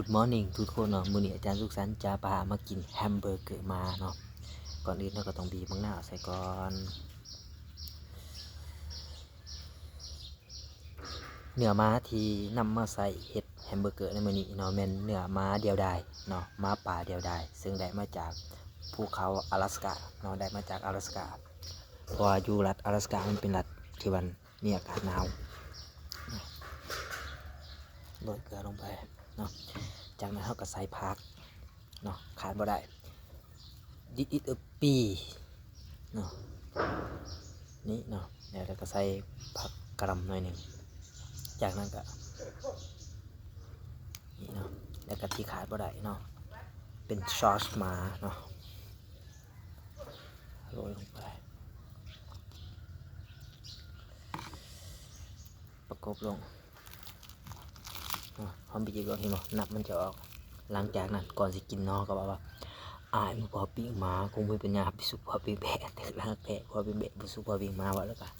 Good morning ทุกคนเนาะมื้อนี้อาจารย์สุขสันต์จะพามากินแฮมเบอร์เกอร์มาเนาะก่อนอื่นเราก็ต้องบีบมะนาวใส่ก่อนเนื้อม้าที่นำมาใส่เฮ็ดแฮมเบอร์เกอร์ในมื้อนี้เนาะแม่นเนื้อม้าเดียวดายเนาะม้าป่าเดียวดายซึ่งได้มาจากภูเขา阿拉斯กาเนาะได้มาจาก阿拉斯กาเพราะว่าอยู่รัฐ阿拉斯กามันเป็นรัฐที่มันมีอากาศหนาวโรยเกลือลงไปเนาะจากนั้นเราก็ใส่ผักเนาะขาดบ่ได้ This is a pea เนาะนี่เนาะแล้วก็ใส่ผักกระหล่ำหน่อยหนึ่งจากนั้นก็นี่เนาะแล้วก็ที่ขาดบ่ได้เนาะเป็นซอสมาเนาะโรยลงไปประกบลงหอมบีบลงที่เนาะนับมันจะออกหลังจากนั้นก่อนสิกินเนาะก็บอกว่าอายมันพอปิ้งมาคงไม่เป็นยาพิสุพอปิ้งแพะแต่ละแพะพอปิ้งแพะพิสุพอปิ้งมาว่าแล้วกัน